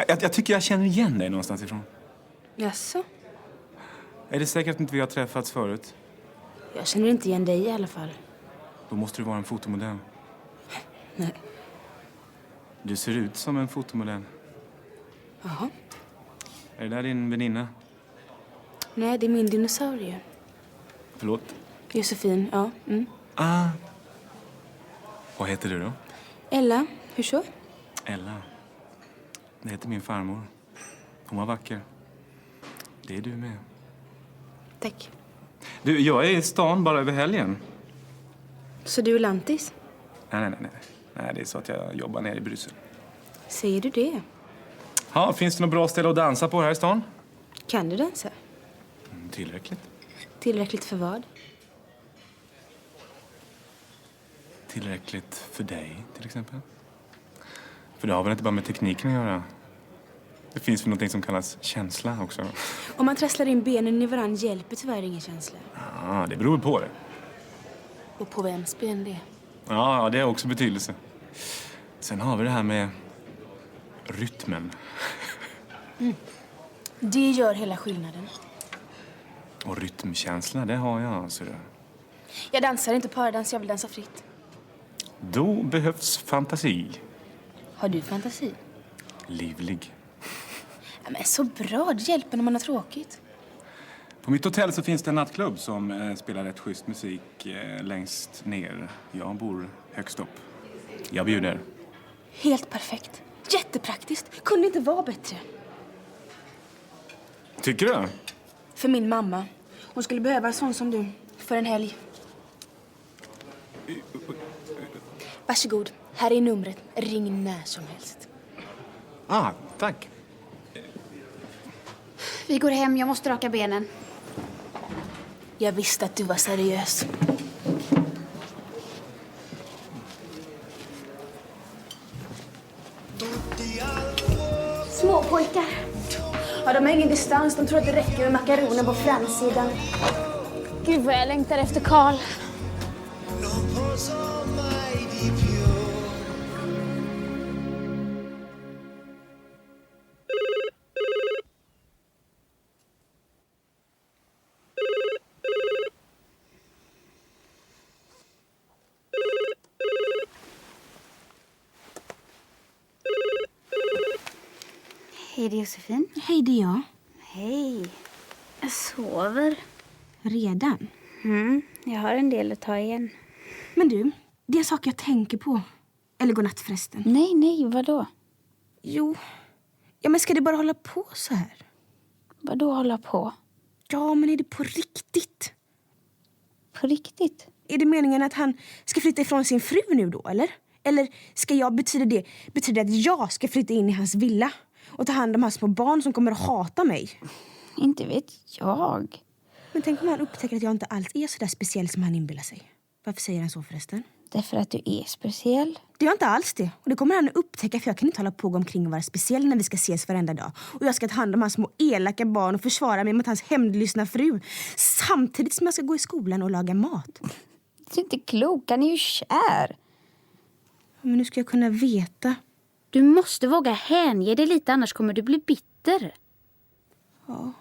Jag tycker jag känner igen dig någonstans ifrån. Jaså? Är det säkert att inte vi har träffats förut? Jag känner inte igen dig i alla fall. Då måste du vara en fotomodell. Nej. Du ser ut som en fotomodell. Jaha. Är det där din väninna? Nej, det är min dinosaurie. Förlåt? Josefin, ja. Mm. Ah. Vad heter du då? Ella, hur så? Ella. Det heter min farmor. Hon var vacker. Det är du med. Tack. Du, jag är i stan bara över helgen. Så du är lantis? Nej. Nej, det är så att jag jobbar nere i Bryssel. Säger du det? Ja, finns det något bra ställe att dansa på här i stan? Kan du dansa? Tillräckligt. Tillräckligt för vad? Tillräckligt för dig, till exempel. För det har väl inte bara med tekniken att göra. Det finns väl något som kallas känsla också. Om man trasslar in benen i varann hjälper tyvärr ingen känsla. Ja, det beror på det. Och på vems ben det är. Ja, det har också betydelse. Sen har vi det här med rytmen. Det gör hela skillnaden. Och rytmkänsla, det har jag, så det. Jag dansar inte pardans, jag vill dansa fritt. Då behövs fantasi. Har du fantasi? Livlig. Ja, men så bra, det hjälper när man har tråkigt. På mitt hotell så finns det en nattklubb som spelar rätt schysst musik längst ner. Jag bor högst upp. Jag bjuder. Helt perfekt. Jättepraktiskt. Kunde inte vara bättre. Tycker du? För min mamma. Hon skulle behöva en sån som du. För en helg. Varsågod. Här är numret. Ring när som helst. Ah, tack. Vi går hem, jag måste raka benen. Jag visste att du var seriös. Småpojkar. Ja, de har ingen distans. De tror att det räcker med makaroner på framsidan. Gud vad jag längtar efter Karl. Hej, det är Josefin. Hej, det är jag. Hej. Jag sover. Redan? Jag har en del att ta igen. Men du, det är en sak jag tänker på. Eller godnatt förresten. Nej, vadå? Jo. Ja, men ska det bara hålla på så här? Vadå hålla på? Ja, men är det på riktigt? På riktigt? Är det meningen att han ska flytta ifrån sin fru nu då, eller? Eller ska betyder det att jag ska flytta in i hans villa och ta hand om hans små barn som kommer att hata mig? Inte vet jag. Men tänk om han upptäcker att jag inte alls är så där speciell som han inbillar sig. Varför säger han så förresten? Därför att du är speciell. Det är jag inte alls det. Och det kommer han att upptäcka, för jag kan inte hålla på omkring och vara speciell när vi ska ses varenda dag. Och jag ska ta hand om hans små elaka barn och försvara mig mot hans hämndlystna fru. Samtidigt som jag ska gå i skolan och laga mat. Du är inte klok, han är ju kär. Men nu ska jag kunna veta. Du måste våga hänge dig lite, annars kommer du bli bitter. Ja,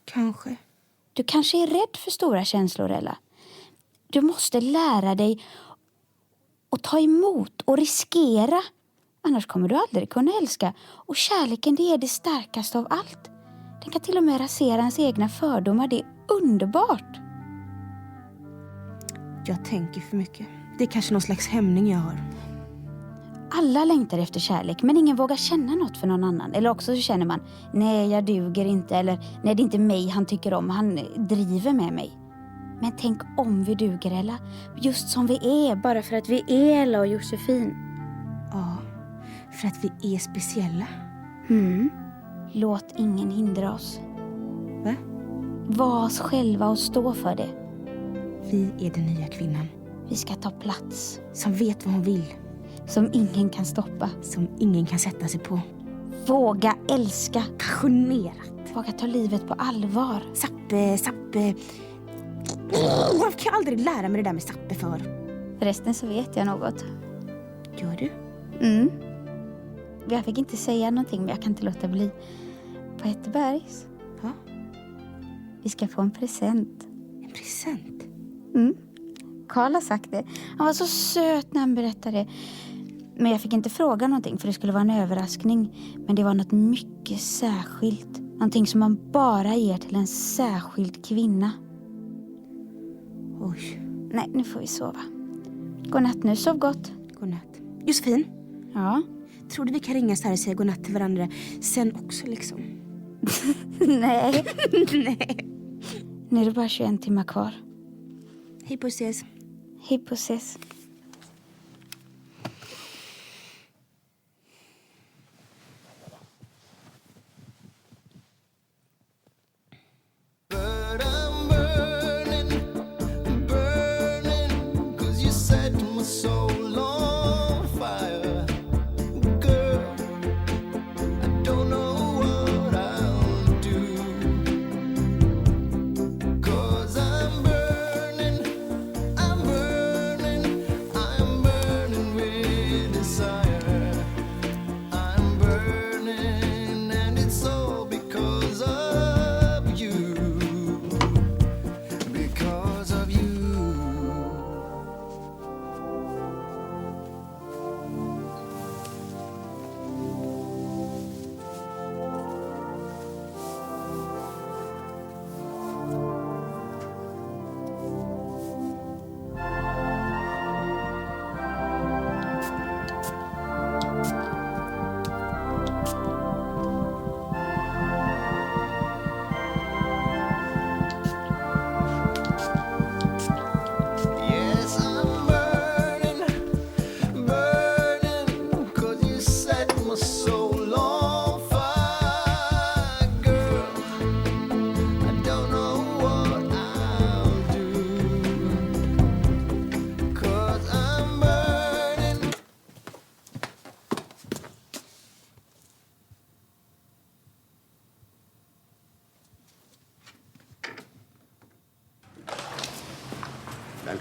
kanske. Du kanske är rädd för stora känslor, Ella. Du måste lära dig att ta emot och riskera. Annars kommer du aldrig kunna älska. Och kärleken, det är det starkaste av allt. Den kan till och med rasera ens egna fördomar. Det är underbart. Jag tänker för mycket. Det är kanske någon slags hämning jag har. Alla längtar efter kärlek, men ingen vågar känna något för någon annan. Eller också så känner man, nej jag duger inte. Eller nej, det är inte mig han tycker om, han driver med mig. Men tänk om vi duger, Ella. Just som vi är, bara för att vi är Ella och Josefin. Ja, för att vi är speciella. Låt ingen hindra oss. Va? Var oss själva och stå för det. Vi är den nya kvinnan. Vi ska ta plats. Som vet vad hon vill. Som ingen kan stoppa. Som ingen kan sätta sig på. Våga älska. Passionerat. Våga ta livet på allvar. Sappe. Varför kan jag aldrig lära mig det där med sappe för? Förresten så vet jag något. Gör du? Jag fick inte säga någonting, men jag kan inte låta bli. På Hettebergs. Ja. Vi ska få en present. En present? Karl har sagt det. Han var så söt när han berättade. Men jag fick inte fråga någonting för det skulle vara en överraskning. Men det var något mycket särskilt. Någonting som man bara ger till en särskild kvinna. Oj. Nej, nu får vi sova. Godnatt nu, sov gott. Godnatt. Josefin, Ja. tror du vi kan ringa så här och säga godnatt till varandra sen också liksom? Nej, Nej. nu är det bara 21 timmar kvar. Hej på ses. Hej på ses.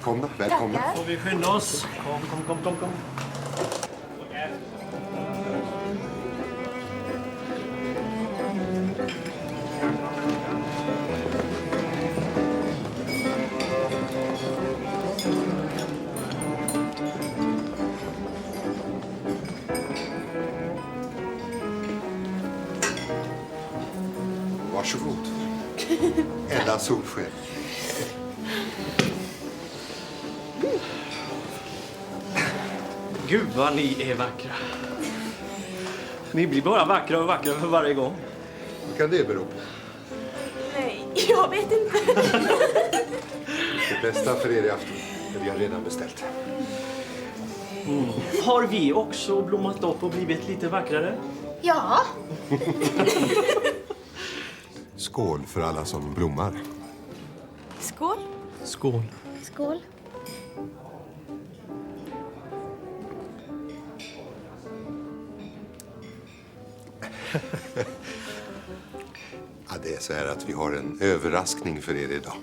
Välkomna, välkomna. Får vi skynda oss? Kom. Varsågod. Ella Solsken. Gud vad ni är vackra. Ni blir bara vackrare och vackrare för varje gång. Vad kan det bero på? Nej, jag vet inte. Det bästa för er i afton, men vi har redan beställt. Har vi också blommat upp och blivit lite vackrare? Ja. Skål för alla som blommar. Skål. Skål. Skål. Ja, det är så här att vi har en överraskning för er idag.